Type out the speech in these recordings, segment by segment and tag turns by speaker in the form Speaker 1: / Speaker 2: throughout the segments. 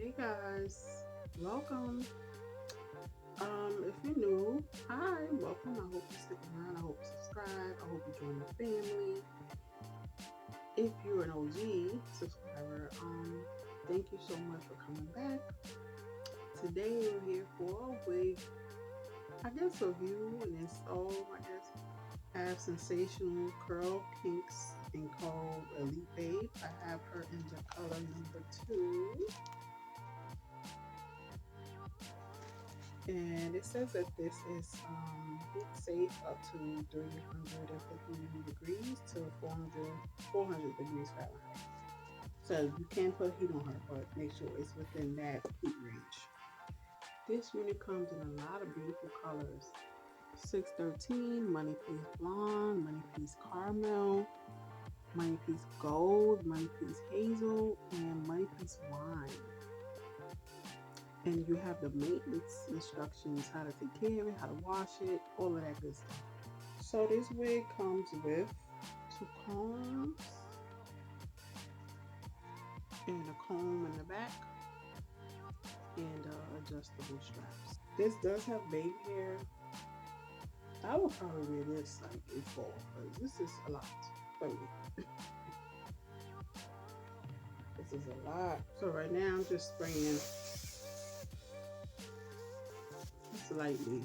Speaker 1: Hey guys, welcome. If you're new, hi, welcome. I hope you stick around. I hope you subscribe. I hope you join the family. If you're an OG subscriber, thank you so much for coming back. Today we're here for a wig, I guess, review and install. I guess I have sensational curl kinks and called Elite Babe. I have her in the color number two. And it says that this is heat safe up to 350 degrees to 400 degrees Fahrenheit. So you can put heat on her, but make sure it's within that heat range. This unit comes in a lot of beautiful colors. 613, Money Piece Blonde, Money Piece Caramel, Money Piece Gold, Money Piece Hazel, and Money Piece Wine. And you have the maintenance instructions, how to take care of it, how to wash it, all of that good stuff. So this wig comes with two combs and a comb in the back and adjustable straps. This does have baby hair. I would probably wear this like in fall because this is a lot for me. This is a lot. So right now I'm just spraying slightly.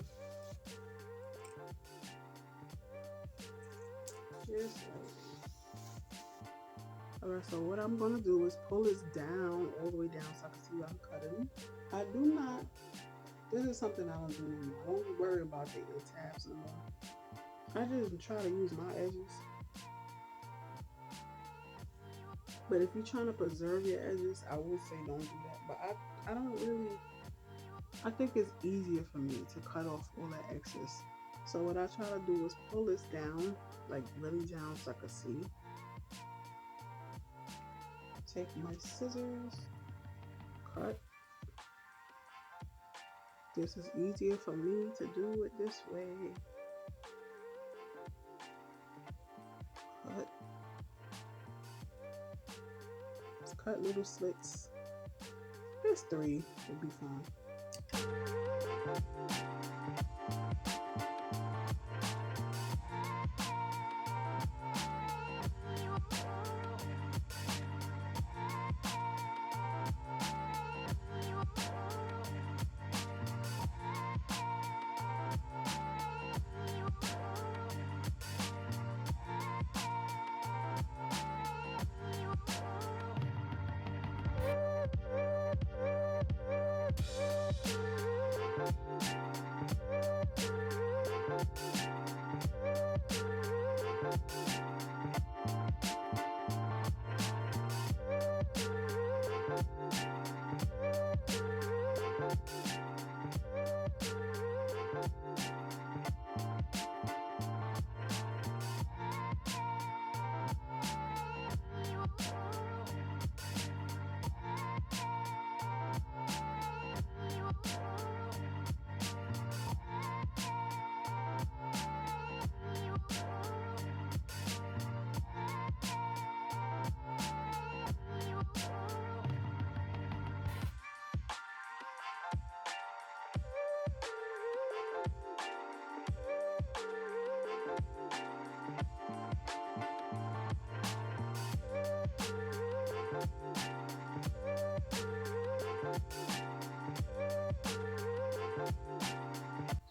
Speaker 1: Just slightly. Alright, so what I'm gonna do is pull this down, all the way down so I can see what I'm cutting. I do not, this is something I don't do anymore. I don't worry about the ear tabs anymore. I just try to use my edges. But if you're trying to preserve your edges, I would say don't do that. But I don't really, I think it's easier for me to cut off all that excess. So what I try to do is pull this down, like really down so I can see. Take my scissors, cut. This is easier for me to do it this way. Cut. Just cut little slits. Just three will be fine.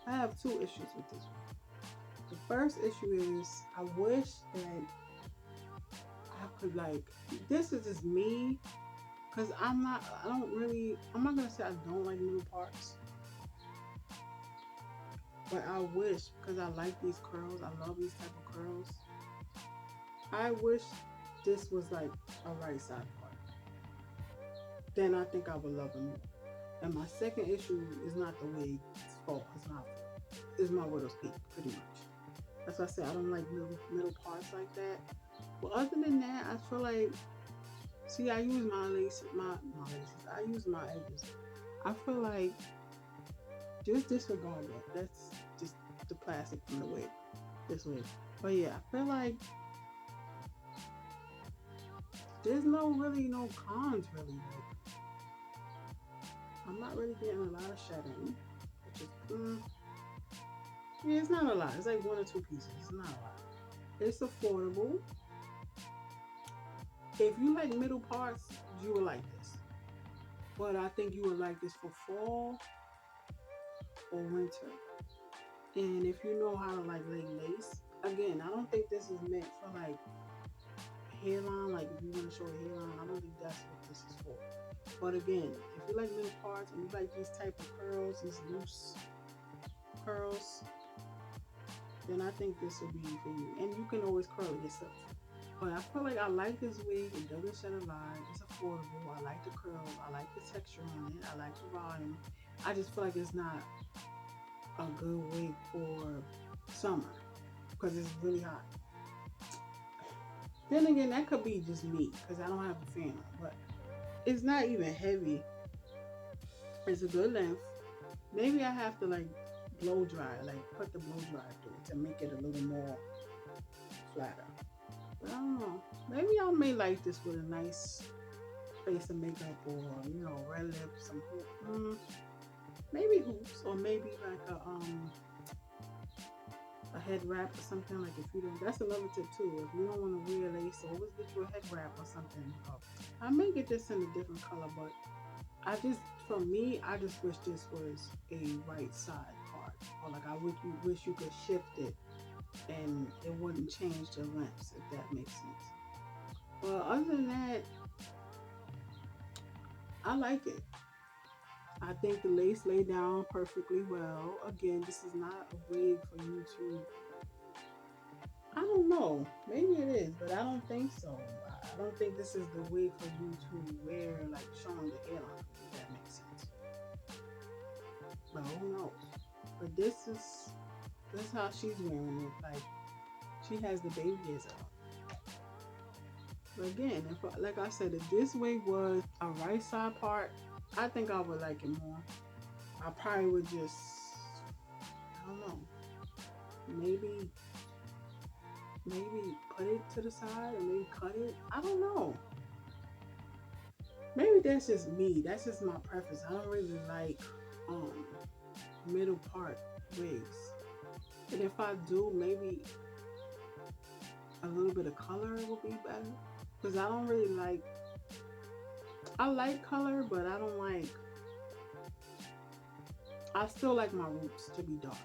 Speaker 1: I have two issues with this one. The first issue is I wish that I could like, this is just me, because I'm not going to say I don't like middle parts, but I wish, because I like these curls, I love these type of curls, I wish this was like a right side part. Then I think I would love it more. And my second issue is not the wig's fault, it's my fault. It's my widow's peak, pretty much. That's why I say I don't like middle parts like that. But other than that, I feel like, see, I use my laces, my laces. I use my edges. I feel like just disregard that. That's just the plastic from the wig. This wig. But yeah, I feel like there's no cons really. Like, I'm not really getting a lot of shedding, which is, yeah, it's not a lot. It's like one or two pieces. It's not a lot. It's affordable. If you like middle parts, you will like this. But I think you would like this for fall or winter. And if you know how to like lay lace, again, I don't think this is meant for like hairline. Like if you want to show a hairline, I don't think that's what this is for. But again, if you like middle parts and you like these type of curls, these loose curls, then I think this will be for you. And you can always curl it yourself. But I feel like I like this wig. It doesn't shed a lot. It's affordable. I like the curls. I like the texture on it. I like the volume. I just feel like it's not a good wig for summer because it's really hot. Then again, that could be just me because I don't have a fan on. But it's not even heavy. It's a good length. Maybe I have to like blow dry, like put the blow dry through it to make it a little more flatter. But I don't know. Maybe I may like this with a nice face of makeup or red lips, some hoop, maybe hoops or maybe like a head wrap or something. Like if you don't, that's another tip too. If you don't want to wear lace, always get you a head wrap or something. I may get this in a different color, but for me, I just wish this was a right side part, or like I wish you could shift it and it wouldn't change the lengths, if that makes sense. But other than that, I like it. I think the lace lay down perfectly well. Again, this is not a wig for you to. I don't know. Maybe it is, but I don't think so. I don't think this is the wig for you to wear, like showing the hairline. If that makes sense. But who knows? But this is how she's wearing it. Like she has the baby hairs on. But again, like I said, if this wig was a right side part, I think I would like it more. I probably would just, I don't know, maybe put it to the side and maybe cut it. I don't know. Maybe that's just me. That's just my preference. I don't really like um middle part wigs. And if I do, maybe a little bit of color will be better. Because I don't really like, I like color, but I still like my roots to be dark,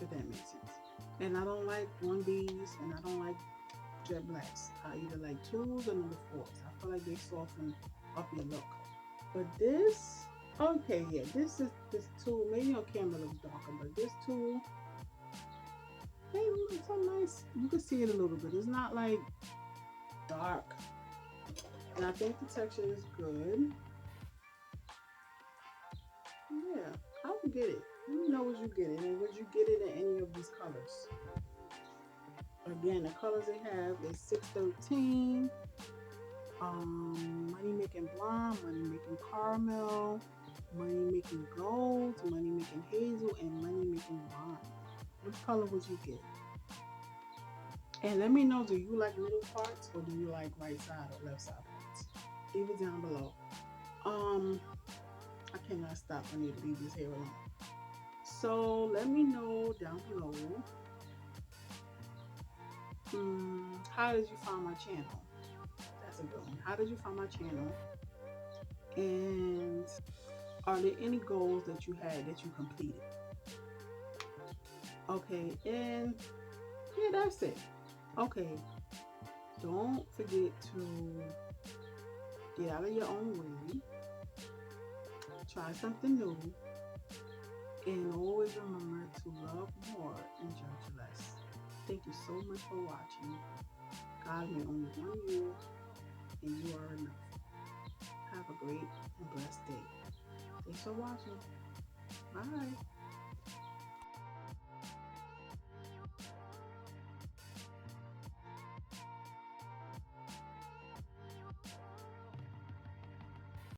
Speaker 1: if that makes sense. And I don't like 1Bs and I don't like jet blacks. I either like 2s or number 4s. I feel like they soften up your look. But this, okay, yeah, this tool, maybe on camera looks darker, but this tool, hey, it's a nice, you can see it a little bit. It's not like dark. And I think the texture is good. Yeah, I would get it. Let me know what you get it. And would you get it in any of these colors? Again, the colors they have is 613, money making blonde, money making caramel, money making gold, money making hazel, and money making blonde. Which color would you get? And let me know, do you like middle parts or do you like right side or left side parts? Leave it down below. I cannot stop. I need to leave this hair alone. So let me know down below. How did you find my channel? That's a good one. How did you find my channel? And are there any goals that you had that you completed? Okay, and yeah, that's it. Okay, don't forget to get out of your own way, try something new, and always remember to love more and judge less. Thank you so much for watching. God made only one you, and you are enough. Have a great and blessed day. Thanks for watching.